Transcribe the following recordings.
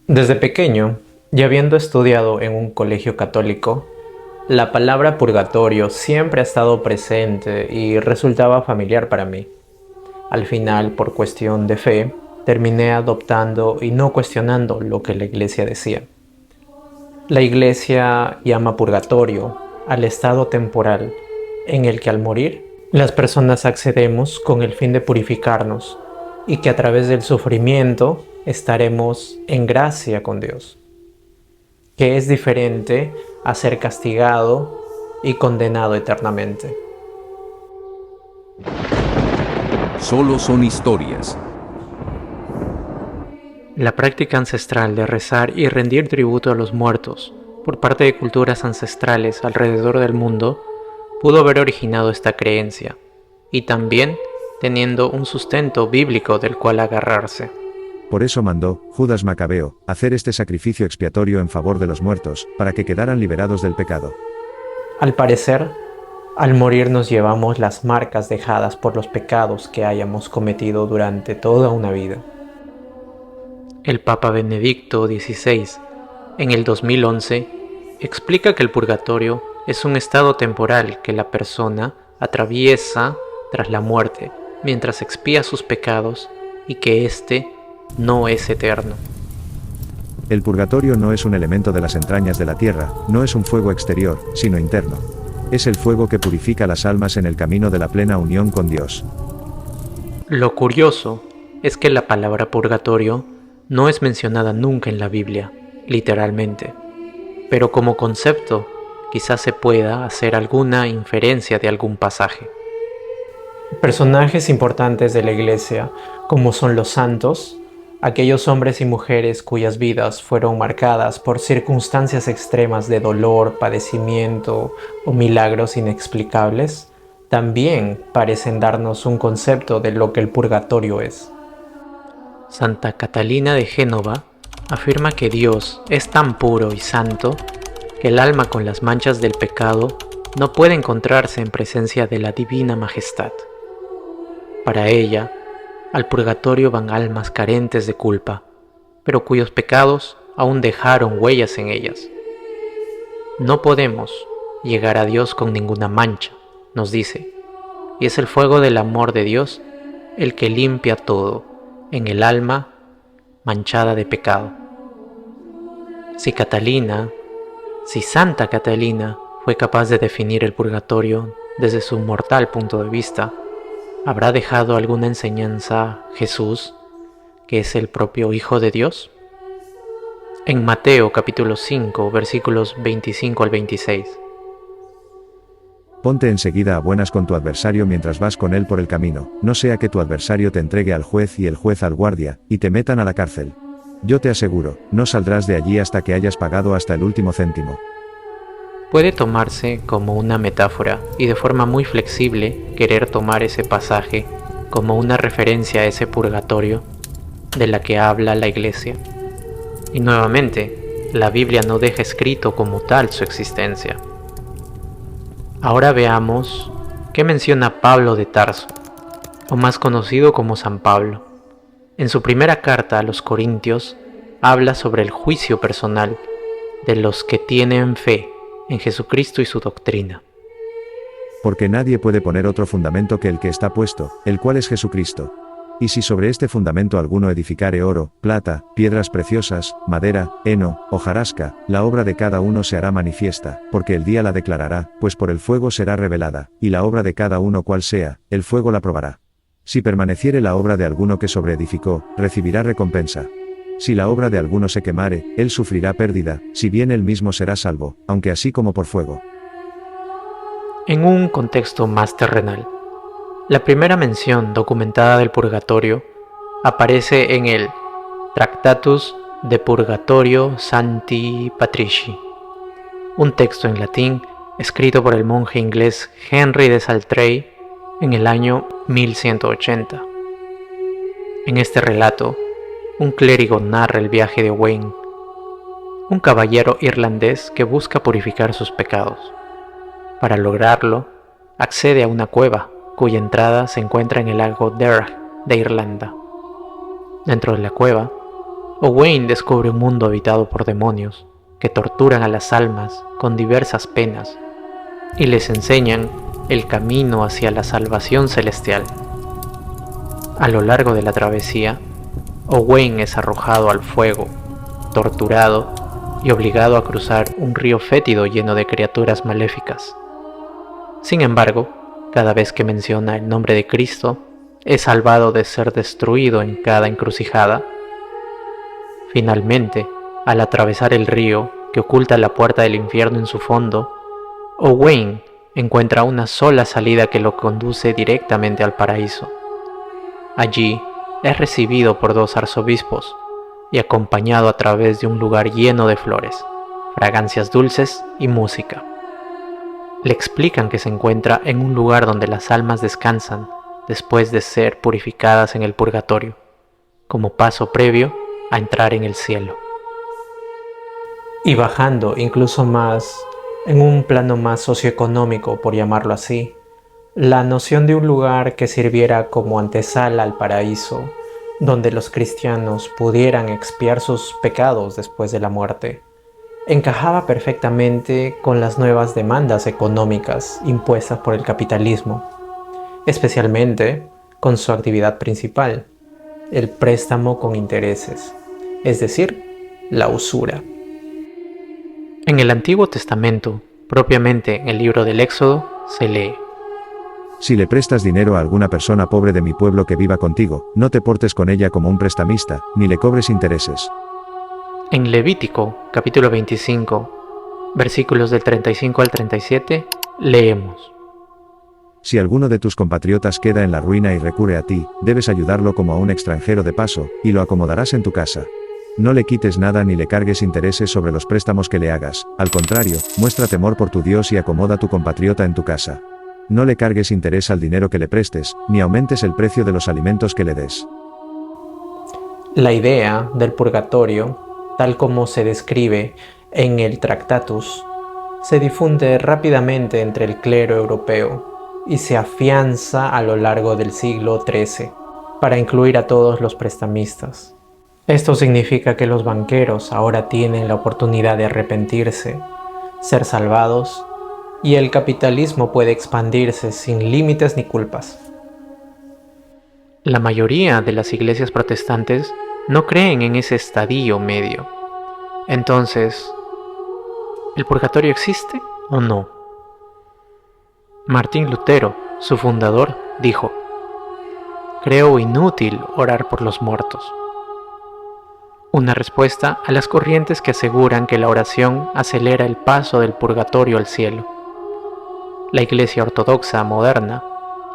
Desde pequeño, y habiendo estudiado en un colegio católico, la palabra purgatorio siempre ha estado presente y resultaba familiar para mí. Al final, por cuestión de fe, terminé adoptando y no cuestionando lo que la iglesia decía. La iglesia llama purgatorio al estado temporal en el que al morir las personas accedemos con el fin de purificarnos y que a través del sufrimiento estaremos en gracia con Dios, que es diferente a ser castigado y condenado eternamente. Solo son historias. La práctica ancestral de rezar y rendir tributo a los muertos por parte de culturas ancestrales alrededor del mundo pudo haber originado esta creencia, y también teniendo un sustento bíblico del cual agarrarse. Por eso mandó Judas Macabeo hacer este sacrificio expiatorio en favor de los muertos, para que quedaran liberados del pecado. Al parecer, al morir nos llevamos las marcas dejadas por los pecados que hayamos cometido durante toda una vida. El Papa Benedicto XVI, en el 2011, explica que el purgatorio es un estado temporal que la persona atraviesa tras la muerte mientras expía sus pecados y que éste no es eterno. El purgatorio no es un elemento de las entrañas de la tierra, no es un fuego exterior, sino interno. Es el fuego que purifica las almas en el camino de la plena unión con Dios. Lo curioso es que la palabra purgatorio no es mencionada nunca en la Biblia, literalmente, pero como concepto quizás se pueda hacer alguna inferencia de algún pasaje. Personajes importantes de la Iglesia, como son los santos, aquellos hombres y mujeres cuyas vidas fueron marcadas por circunstancias extremas de dolor, padecimiento o milagros inexplicables, también parecen darnos un concepto de lo que el purgatorio es. Santa Catalina de Génova afirma que Dios es tan puro y santo que el alma con las manchas del pecado no puede encontrarse en presencia de la divina majestad. Para ella, al purgatorio van almas carentes de culpa, pero cuyos pecados aún dejaron huellas en ellas. No podemos llegar a Dios con ninguna mancha, nos dice, y es el fuego del amor de Dios el que limpia todo en el alma manchada de pecado. Si Santa Catalina fue capaz de definir el purgatorio desde su mortal punto de vista, ¿habrá dejado alguna enseñanza Jesús, que es el propio Hijo de Dios? En Mateo capítulo 5, versículos 25 al 26. Ponte enseguida a buenas con tu adversario mientras vas con él por el camino, no sea que tu adversario te entregue al juez y el juez al guardia, y te metan a la cárcel. Yo te aseguro, no saldrás de allí hasta que hayas pagado hasta el último céntimo. Puede tomarse como una metáfora y de forma muy flexible querer tomar ese pasaje como una referencia a ese purgatorio de la que habla la Iglesia. Y nuevamente, la Biblia no deja escrito como tal su existencia. Ahora veamos qué menciona Pablo de Tarso, o más conocido como San Pablo. En su primera carta a los Corintios habla sobre el juicio personal de los que tienen fe en Jesucristo y su doctrina. Porque nadie puede poner otro fundamento que el que está puesto, el cual es Jesucristo. Y si sobre este fundamento alguno edificare oro, plata, piedras preciosas, madera, heno, hojarasca, la obra de cada uno se hará manifiesta, porque el día la declarará, pues por el fuego será revelada, y la obra de cada uno cual sea, el fuego la probará. Si permaneciere la obra de alguno que sobreedificó, recibirá recompensa. Si la obra de alguno se quemare, él sufrirá pérdida, si bien él mismo será salvo, aunque así como por fuego. En un contexto más terrenal, la primera mención documentada del purgatorio aparece en el Tractatus de Purgatorio Sancti Patrici, un texto en latín escrito por el monje inglés Henry de Saltrey en el año 1180. En este relato, un clérigo narra el viaje de Wayne, un caballero irlandés que busca purificar sus pecados. Para lograrlo, accede a una cueva cuya entrada se encuentra en el lago Derg de Irlanda. Dentro de la cueva Owain descubre un mundo habitado por demonios que torturan a las almas con diversas penas y les enseñan el camino hacia la salvación celestial. A lo largo de la travesía, Owain es arrojado al fuego, torturado y obligado a cruzar un río fétido lleno de criaturas maléficas. Sin embargo, cada vez que menciona el nombre de Cristo, es salvado de ser destruido en cada encrucijada. Finalmente, al atravesar el río que oculta la puerta del infierno en su fondo, Owain encuentra una sola salida que lo conduce directamente al paraíso. Allí es recibido por 2 arzobispos y acompañado a través de un lugar lleno de flores, fragancias dulces y música. Le explican que se encuentra en un lugar donde las almas descansan después de ser purificadas en el purgatorio, como paso previo a entrar en el cielo. Y bajando incluso más, en un plano más socioeconómico, por llamarlo así, la noción de un lugar que sirviera como antesala al paraíso, donde los cristianos pudieran expiar sus pecados después de la muerte, encajaba perfectamente con las nuevas demandas económicas impuestas por el capitalismo, especialmente con su actividad principal, el préstamo con intereses, es decir, la usura. En el Antiguo Testamento, propiamente en el libro del Éxodo, se lee: Si le prestas dinero a alguna persona pobre de mi pueblo que viva contigo, no te portes con ella como un prestamista, ni le cobres intereses. En Levítico, capítulo 25, versículos del 35 al 37, leemos: Si alguno de tus compatriotas queda en la ruina y recurre a ti, debes ayudarlo como a un extranjero de paso, y lo acomodarás en tu casa. No le quites nada ni le cargues intereses sobre los préstamos que le hagas, al contrario, muestra temor por tu Dios y acomoda a tu compatriota en tu casa. No le cargues interés al dinero que le prestes, ni aumentes el precio de los alimentos que le des. La idea del purgatorio, tal como se describe en el Tractatus, se difunde rápidamente entre el clero europeo y se afianza a lo largo del siglo XIII para incluir a todos los prestamistas. Esto significa que los banqueros ahora tienen la oportunidad de arrepentirse, ser salvados, y el capitalismo puede expandirse sin límites ni culpas. La mayoría de las iglesias protestantes no creen en ese estadio medio. Entonces, ¿el purgatorio existe o no? Martín Lutero, su fundador, dijo: "Creo inútil orar por los muertos". Una respuesta a las corrientes que aseguran que la oración acelera el paso del purgatorio al cielo. La Iglesia Ortodoxa moderna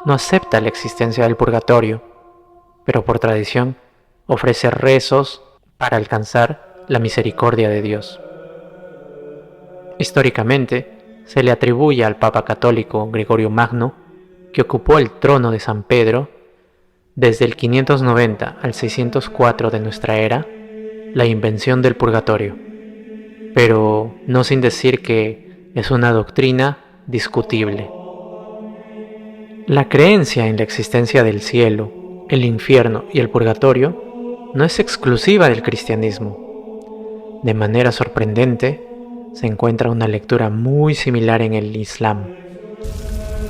no acepta la existencia del purgatorio, pero por tradición ofrece rezos para alcanzar la misericordia de Dios. Históricamente, se le atribuye al Papa católico Gregorio Magno, que ocupó el trono de San Pedro desde el 590 al 604 de nuestra era, la invención del purgatorio, pero no sin decir que es una doctrina discutible. La creencia en la existencia del cielo, el infierno y el purgatorio no es exclusiva del cristianismo. De manera sorprendente, se encuentra una lectura muy similar en el Islam.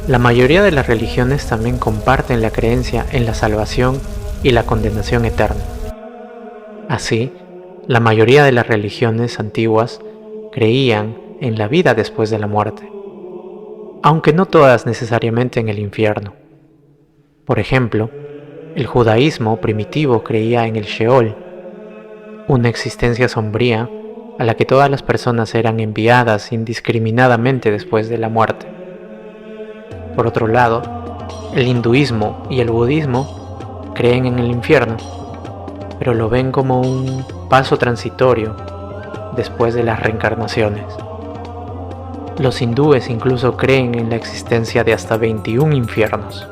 La mayoría de las religiones también comparten la creencia en la salvación y la condenación eterna. Así, la mayoría de las religiones antiguas creían en la vida después de la muerte, aunque no todas necesariamente en el infierno. Por ejemplo, el judaísmo primitivo creía en el Sheol, una existencia sombría a la que todas las personas eran enviadas indiscriminadamente después de la muerte. Por otro lado, el hinduismo y el budismo creen en el infierno, pero lo ven como un paso transitorio después de las reencarnaciones. Los hindúes incluso creen en la existencia de hasta 21 infiernos.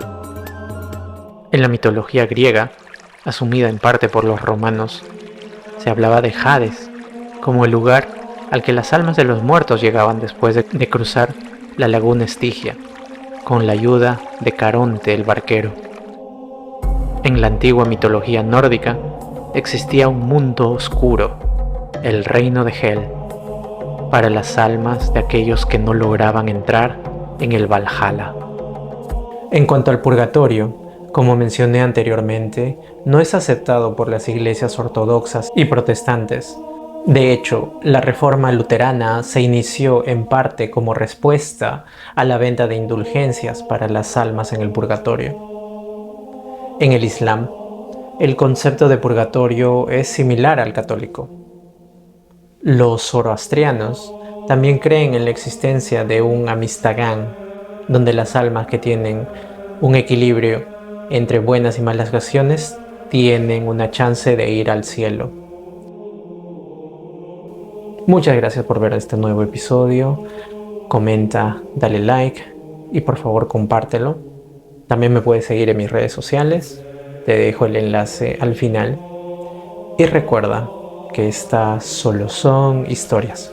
En la mitología griega, asumida en parte por los romanos, se hablaba de Hades como el lugar al que las almas de los muertos llegaban después de cruzar la laguna Estigia, con la ayuda de Caronte el barquero. En la antigua mitología nórdica, existía un mundo oscuro, el reino de Hel, para las almas de aquellos que no lograban entrar en el Valhalla. En cuanto al purgatorio, como mencioné anteriormente, no es aceptado por las iglesias ortodoxas y protestantes. De hecho, la reforma luterana se inició en parte como respuesta a la venta de indulgencias para las almas en el purgatorio. En el Islam, el concepto de purgatorio es similar al católico. Los zoroastrianos también creen en la existencia de un Amistagán, donde las almas que tienen un equilibrio entre buenas y malas acciones tienen una chance de ir al cielo. Muchas gracias por ver este nuevo episodio. Comenta, dale like y por favor compártelo. También me puedes seguir en mis redes sociales. Te dejo el enlace al final. Y recuerda que estas solo son historias.